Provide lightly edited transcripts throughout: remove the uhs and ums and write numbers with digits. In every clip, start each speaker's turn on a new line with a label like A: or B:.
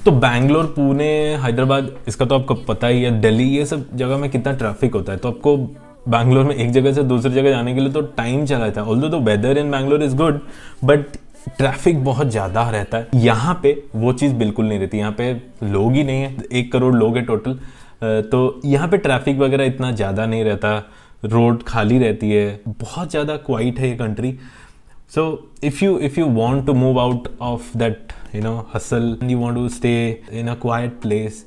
A: तो बैंगलोर, पुणे, हैदराबाद, इसका तो आपको पता ही है, दिल्ली, ये सब जगह में कितना ट्रैफिक होता है। तो आपको बैंगलोर में एक जगह से दूसरी जगह जाने के लिए तो टाइम चला जाता है। Although the weather in Bangalore is good, but traffic बहुत ज़्यादा रहता है। यहाँ पे वो चीज़ बिल्कुल नहीं रहती। यहाँ पे लोग ही नहीं है, 1 करोड़ लोग हैं टोटल। तो यहाँ पे ट्रैफिक वगैरह इतना ज़्यादा नहीं रहता, रोड खाली रहती है, बहुत ज़्यादा क्वाइट है ये country. So if you want to move out of that hustle and you want to stay in a quiet place,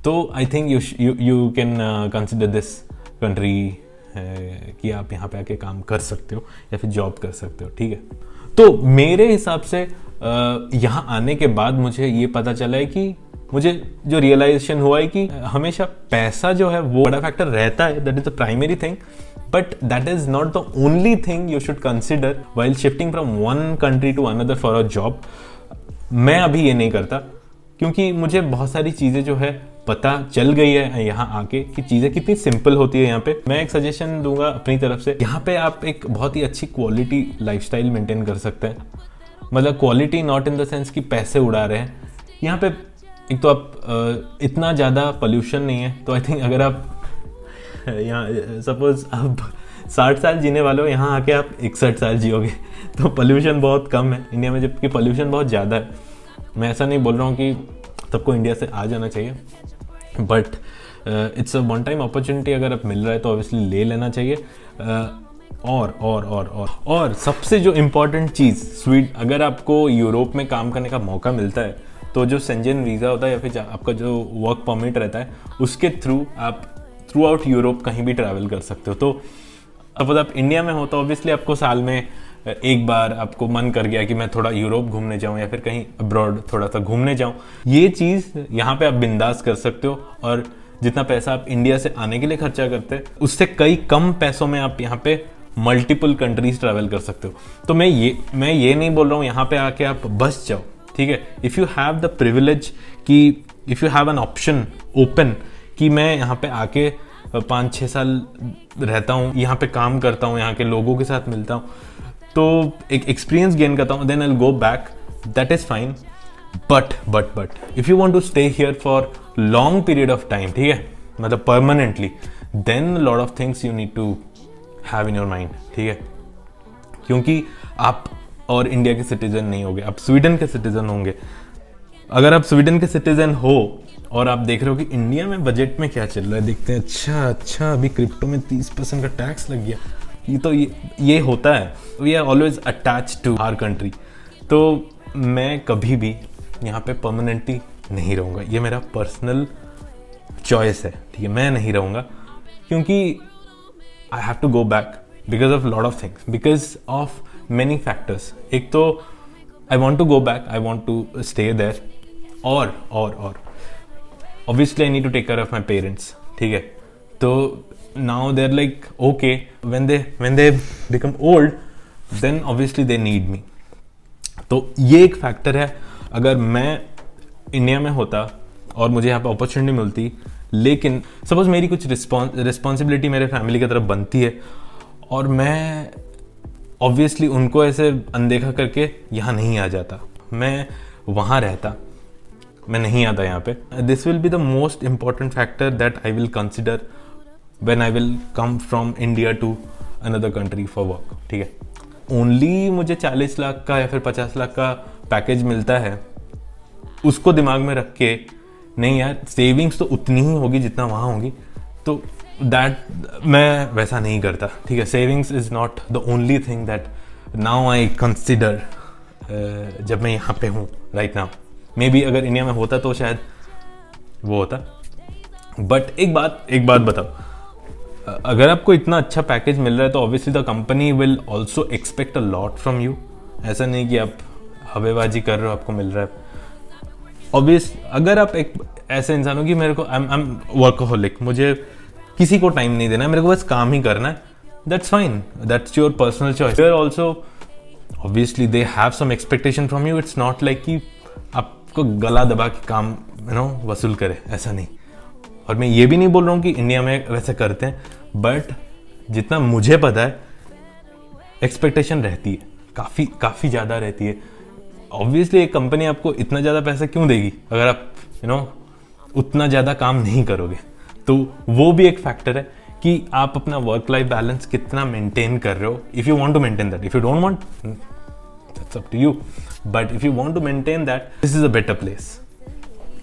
A: तो I think you can consider this country कि आप यहाँ पे आके काम कर सकते हो या फिर जॉब कर सकते हो, ठीक है। तो मेरे हिसाब से यहाँ आने के बाद मुझे ये पता चला है कि मुझे जो रियलाइजेशन हुआ है कि हमेशा पैसा जो है वो बड़ा फैक्टर रहता है, that is the primary thing, but that is not the only thing you should consider while shifting from one country to another for a job. मैं अभी ये नहीं करता क्योंकि मुझे बहुत सारी चीज़ें जो है पता चल गई है यहाँ आके कि चीज़ें कितनी सिंपल होती है यहाँ पे। मैं एक सजेशन दूंगा अपनी तरफ से, यहाँ पे आप एक बहुत ही अच्छी क्वालिटी लाइफस्टाइल मेंटेन कर सकते हैं। मतलब quality not in the sense कि पैसे उड़ा रहे हैं। यहाँ पे एक तो आप इतना ज़्यादा पोल्यूशन नहीं है, तो आई थिंक अगर आप यहाँ सपोज आप 60 साल जीने वाले हो, यहाँ आके आप 61 साल जियोगे, तो पोल्यूशन बहुत कम है इंडिया में, जबकि पोल्यूशन बहुत ज़्यादा है। मैं ऐसा नहीं बोल रहा हूँ कि सबको इंडिया से आ जाना चाहिए, but it's a one time opportunity. अगर आप मिल रहा है तो ऑब्वियसली ले लेना चाहिए। और सबसे जो इम्पोर्टेंट चीज़, अगर आपको यूरोप में काम करने का मौका मिलता है तो जो शेंजन वीज़ा होता है या फिर आपका जो वर्क परमिट रहता है, उसके थ्रू आप थ्रू आउट यूरोप कहीं भी ट्रैवल कर सकते हो। तो अब आप इंडिया में हो तो ऑब्वियसली आपको साल में एक बार आपको मन कर गया कि मैं थोड़ा यूरोप घूमने जाऊं या फिर कहीं अब्रॉड थोड़ा सा घूमने जाऊं, ये चीज़ यहाँ पे आप बिंदास कर सकते हो। और जितना पैसा आप इंडिया से आने के लिए खर्चा करते हैं, उससे कई कम पैसों में आप यहाँ पे मल्टीपल कंट्रीज ट्रैवल कर सकते हो। तो मैं ये नहीं बोल रहा हूँ यहाँ पे आके आप बस जाओ, ठीक है। If you have the privilege कि if you have an option open कि मैं यहाँ पे आके 5-6 साल रहता हूँ, यहाँ पे काम करता हूँ, यहाँ के लोगों के साथ मिलता हूँ, तो एक एक्सपीरियंस गेन करता हूँ, then I will go back, that is fine. But if you want to stay here for long period of time, ठीक है, मतलब permanently, then lot of things you need to have in your mind, ठीक है। क्योंकि आप और India के citizen नहीं होंगे, आप स्वीडन के सिटीजन होंगे। अगर आप स्वीडन के सिटीजन हो और आप देख रहे हो कि इंडिया में बजट में क्या चल रहा है, देखते हैं अच्छा अभी क्रिप्टो में 30% का टैक्स लग गया, ये होता है। We are always attach to our country. तो मैं कभी भी यहाँ पे परमानेंटली नहीं रहूँगा, ये मेरा पर्सनल चॉइस है, ठीक है। मैं नहीं रहूँगा क्योंकि I have to go back because of lot of things, because of many factors. एक तो I want to go back, I want to stay there, और obviously I need to take care of my parents, ठीक है। तो now they're like okay, when they become old then obviously they need me। तो ये एक factor है। अगर मैं इंडिया में होता और मुझे यहाँ पे अपॉर्चुनिटी मिलती, लेकिन सपोज मेरी कुछ रिस्पॉन्सिबिलिटी मेरे फैमिली की तरफ बनती है और मैं ऑब्वियसली उनको ऐसे अनदेखा करके यहाँ नहीं आ जाता, मैं वहाँ रहता, मैं नहीं आता यहाँ पे। This will be the most important factor that I will consider when I will come from India to another country for work, ठीक है। ओनली मुझे 40 लाख का या फिर 50 लाख का पैकेज मिलता है, उसको दिमाग में रख के नहीं यार, सेविंग्स तो उतनी ही होगी जितना वहाँ होगी, तो दैट मैं वैसा नहीं करता, ठीक है। Savings is not the only thing that now I consider जब मैं यहाँ पे हूँ राइट नाउ। मे बी अगर इंडिया में होता तो शायद वो होता। बट एक बात बताओ, अगर आपको इतना अच्छा पैकेज मिल रहा है तो obviously the company will also expect a lot from you. ऐसा नहीं कि आप हवेबाजी कर रहे हो, आपको मिल रहा है। ऑब्वियस अगर आप एक ऐसे इंसान हो कि मेरे को आई एम वर्कहोलिक, मुझे किसी को टाइम नहीं देना है, मेरे को बस काम ही करना है, that's fine, that's your personal choice. There also obviously they have some expectation from you. It's not like कि आपको गला दबा के काम वसूल करे, ऐसा नहीं। और मैं ये भी नहीं बोल रहा हूँ कि इंडिया में वैसे करते हैं, बट जितना मुझे पता है एक्सपेक्टेशन रहती है, काफ़ी ज़्यादा रहती है। ऑब्वियसली एक कंपनी आपको इतना ज़्यादा पैसा क्यों देगी अगर आप उतना ज़्यादा काम नहीं करोगे। तो वो भी एक फैक्टर है कि आप अपना वर्क लाइफ बैलेंस कितना मेंटेन कर रहे हो। If you want to maintain that, if you don't want, that's up to you, but if you want to maintain that, this is a better place.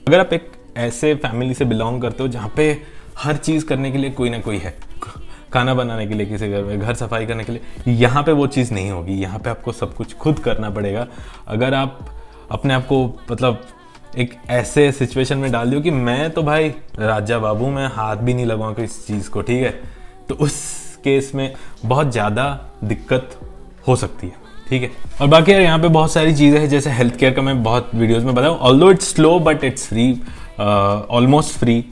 A: अगर आप एक ऐसे फैमिली से belong करते हो जहाँ पे हर चीज़ करने के लिए कोई ना कोई है, खाना बनाने के लिए किसी घर में, घर सफाई करने के लिए, यहाँ पे वो चीज़ नहीं होगी। यहाँ पे आपको सब कुछ खुद करना पड़ेगा। अगर आप अपने आप को मतलब एक ऐसे सिचुएशन में डाल दियो कि मैं तो भाई राजा बाबू, मैं हाथ भी नहीं लगाऊंगा इस चीज़ को, ठीक है, तो उस केस में बहुत ज़्यादा दिक्कत हो सकती है, ठीक है। और बाकी यार यहाँ पे बहुत सारी चीज़ें हैं, जैसे हेल्थ केयर का मैं बहुत वीडियोस में बताऊँ, although it's slow but it's free, almost free.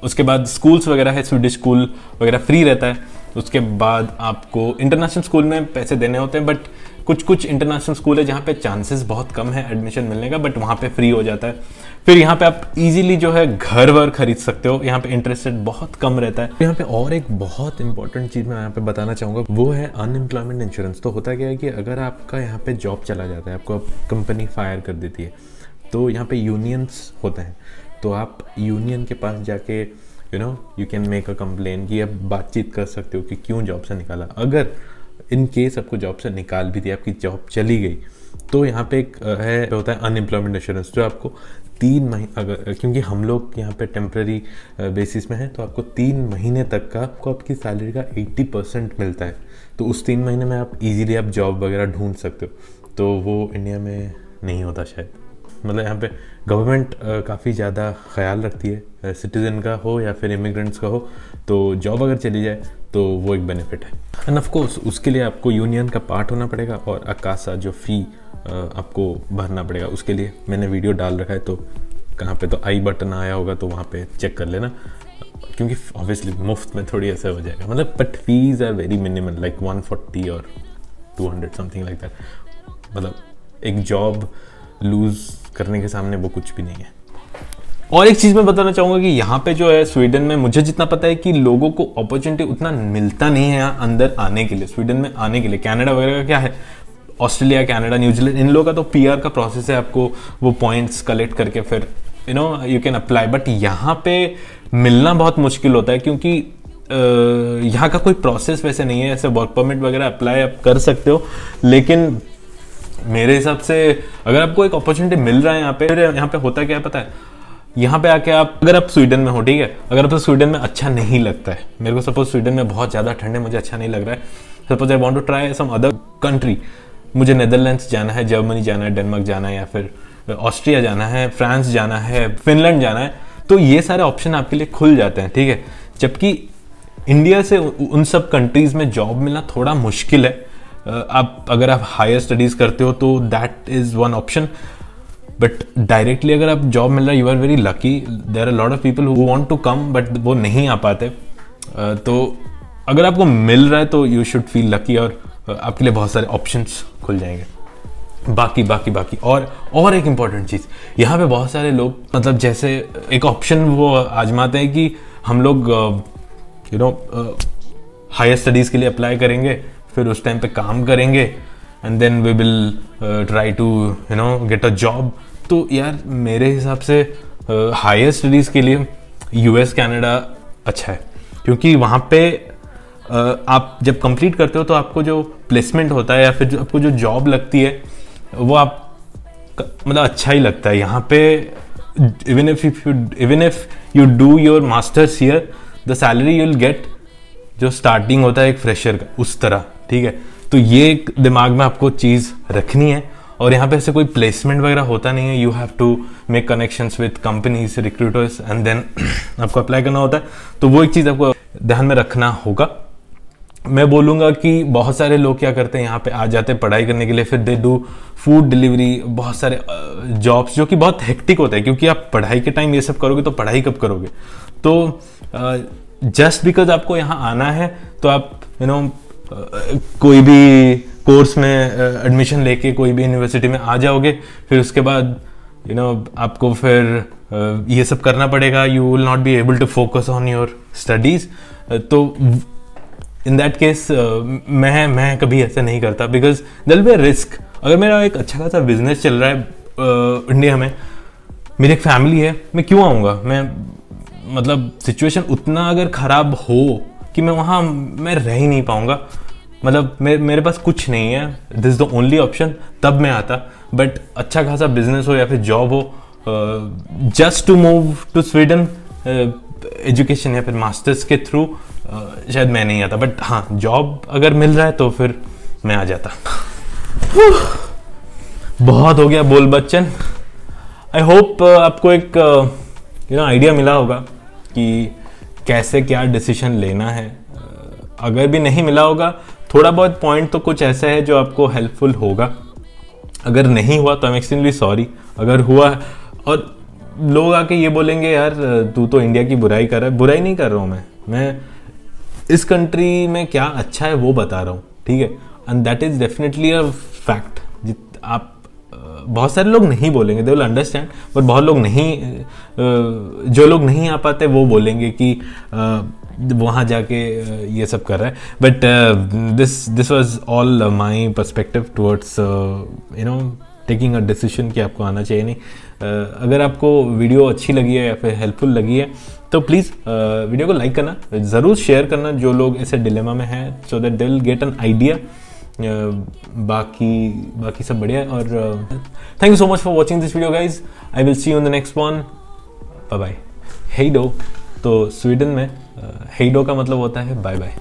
A: उसके बाद स्कूल्स वगैरह है, स्वीडिश स्कूल वगैरह फ्री रहता है। उसके बाद आपको इंटरनेशनल स्कूल में पैसे देने होते हैं, बट कुछ इंटरनेशनल स्कूल है जहाँ पे चांसेस बहुत कम है एडमिशन मिलने का, बट वहाँ पे फ्री हो जाता है। फिर यहाँ पे आप इजीली जो है घर वर खरीद सकते हो, यहाँ पे इंटरेस्ट रेट बहुत कम रहता है। यहाँ पे और एक बहुत इंपॉर्टेंट चीज़ मैं यहाँ पे बताना चाहूँगा, वो है अनएम्प्लॉयमेंट इंश्योरेंस। तो होता क्या है कि अगर आपका यहाँ पे जॉब चला जाता है, आपको कंपनी फायर कर देती है, तो यहाँ पे यूनियंस होते हैं, तो आप यूनियन के पास जाके you can make a complain, कि आप बातचीत कर सकते हो कि क्यों जॉब से निकाला। अगर इन केस आपको जॉब से निकाल भी दिया, आपकी जॉब चली गई, तो यहाँ पे एक है होता है अनएम्प्लॉयमेंट इंश्योरेंस, जो आपको 3 महीने, अगर क्योंकि हम लोग यहाँ पे टेम्प्रेरी बेसिस में है, तो आपको 3 महीने तक का आपको आपकी सैलरी का 80% मिलता है। तो उस 3 महीने में आप इजीली आप जॉब वगैरह ढूंढ सकते हो। तो वो इंडिया में नहीं होता शायद। मतलब यहाँ पे गवर्नमेंट काफ़ी ज़्यादा ख्याल रखती है, सिटीज़न का हो या फिर इमिग्रेंट्स का हो, तो जॉब अगर चली जाए तो वो एक बेनिफिट है। एंड ऑफ कोर्स उसके लिए आपको यूनियन का पार्ट होना पड़ेगा, और अकासा जो फ़ी आपको भरना पड़ेगा, उसके लिए मैंने वीडियो डाल रखा है, तो कहाँ पे तो आई बटन आया होगा, तो वहाँ पे चेक कर लेना, क्योंकि ऑब्वियसली मुफ्त में थोड़ी ऐसा हो जाएगा। मतलब but fees are very minimal, like 140 और 200 समथिंग लाइक दैट। मतलब एक जॉब लूज करने के सामने वो कुछ भी नहीं है। और एक चीज़ मैं बताना चाहूँगा कि यहाँ पे जो है स्वीडन में, मुझे जितना पता है कि लोगों को अपॉर्चुनिटी उतना मिलता नहीं है यहाँ अंदर आने के लिए, स्वीडन में आने के लिए। कनाडा वगैरह का क्या है, ऑस्ट्रेलिया, कनाडा, न्यूजीलैंड, इन लोगों का तो पीआर का प्रोसेस है, आपको वो पॉइंट्स कलेक्ट करके फिर यू कैन अप्लाई। बट यहाँ पे मिलना बहुत मुश्किल होता है, क्योंकि यहाँ का कोई प्रोसेस वैसे नहीं है। ऐसे वर्क परमिट वगैरह अप्लाई आप कर सकते हो, लेकिन मेरे हिसाब से अगर आपको एक अपॉर्चुनिटी मिल रहा है यहाँ पे होता क्या है पता है, यहाँ पे आके आप, अगर आप स्वीडन में हो, ठीक है, अगर आपको स्वीडन में अच्छा नहीं लगता है, मेरे को सपोज स्वीडन में बहुत ज़्यादा ठंड है, मुझे अच्छा नहीं लग रहा है, suppose I want to try some other country, मुझे नेदरलैंड्स जाना है, जर्मनी जाना है, डेनमार्क जाना है, या फिर ऑस्ट्रिया जाना है, फ्रांस जाना है, फिनलैंड जाना है, तो ये सारे ऑप्शन आपके लिए खुल जाते हैं, ठीक है। जबकि इंडिया से उन सब कंट्रीज़ में जॉब मिलना थोड़ा मुश्किल है। अगर आप हायर स्टडीज़ करते हो तो that is one option, but directly अगर आप जॉब मिल रहा है, you are very lucky. There are lot of people who want to come but वो नहीं आ पाते। तो अगर आपको मिल रहा है तो यू शुड फील लकी, और आपके लिए बहुत सारे ऑप्शंस खुल जाएंगे। बाकी और एक इम्पॉर्टेंट चीज़, यहाँ पे बहुत सारे लोग, मतलब जैसे एक ऑप्शन वो आजमाते हैं कि हम लोग हायर स्टडीज़ के लिए अप्लाई करेंगे, फिर उस टाइम पे काम करेंगे, and then we will try to get a job. तो यार मेरे हिसाब से हायर स्टडीज़ के लिए यूएस कनाडा अच्छा है, क्योंकि वहाँ पे आप जब कंप्लीट करते हो तो आपको जो प्लेसमेंट होता है या फिर आपको जो जॉब लगती है वो आप मतलब अच्छा ही लगता है। यहाँ पे even if you do your masters here, the salary you will get जो स्टार्टिंग होता है एक फ्रेशर का, उस तरह, ठीक है। तो ये एक दिमाग में आपको चीज़ रखनी है। और यहाँ पे ऐसे कोई प्लेसमेंट वगैरह होता नहीं है, you have to make connections with companies, recruiters, and then आपको अप्लाई करना होता है। तो वो एक चीज़ आपको ध्यान में रखना होगा। मैं बोलूँगा कि बहुत सारे लोग क्या करते हैं, यहाँ पे आ जाते हैं पढ़ाई करने के लिए, फिर दे डू फूड डिलीवरी, बहुत सारे जॉब्स जो कि बहुत हेक्टिक होता है, क्योंकि आप पढ़ाई के टाइम ये सब करोगे तो पढ़ाई कब करोगे। तो जस्ट बिकॉज आपको यहाँ आना है तो आप कोई भी कोर्स में एडमिशन लेके कोई भी यूनिवर्सिटी में आ जाओगे, फिर उसके बाद आपको फिर ये सब करना पड़ेगा, you will not be able to focus on your studies. तो इन दैट केस मैं कभी ऐसा नहीं करता, because there will be a risk. अगर मेरा एक अच्छा खासा बिजनेस चल रहा है इंडिया में, मेरी एक फैमिली है, मैं क्यों आऊँगा? मैं मतलब सिचुएशन उतना अगर ख़राब हो कि मैं वहाँ मैं रह ही नहीं पाऊँगा, मतलब मेरे पास कुछ नहीं है, this is the only option, तब मैं आता। बट अच्छा खासा बिजनेस हो या फिर जॉब हो, just to move to Sweden education या फिर मास्टर्स के थ्रू, शायद मैं नहीं आता। बट हाँ, जॉब अगर मिल रहा है तो फिर मैं आ जाता। बहुत हो गया बोल बच्चन। आई होप आपको एक आइडिया मिला होगा कि कैसे क्या डिसीजन लेना है। अगर भी नहीं मिला होगा, थोड़ा बहुत पॉइंट तो कुछ ऐसा है जो आपको हेल्पफुल होगा। अगर नहीं हुआ तो आई एम एक्सट्रीमली सॉरी। अगर हुआ, और लोग आके ये बोलेंगे यार तू तो इंडिया की बुराई कर रहा है, बुराई नहीं कर रहा हूँ मैं इस कंट्री में क्या अच्छा है वो बता रहा हूँ, ठीक है। And that is definitely a fact. आप बहुत सारे लोग नहीं बोलेंगे, दे विल अंडरस्टैंड, बट बहुत लोग नहीं, जो लोग नहीं आ पाते वो बोलेंगे कि वहाँ जाके ये सब कर रहा है। But this was all my perspective towards taking a decision कि आपको आना चाहिए नहीं। अगर आपको वीडियो अच्छी लगी है या फिर हेल्पफुल लगी है तो प्लीज़ वीडियो को लाइक करना, ज़रूर शेयर करना जो लोग ऐसे डिलेमा में हैं, so that they will get an idea. बाकी सब बढ़िया। और thank you so much for watching this video guys. I will see you in the next one. Bye bye. हेई डो, तो स्वीडन में हेई डो का मतलब होता है बाय बाय।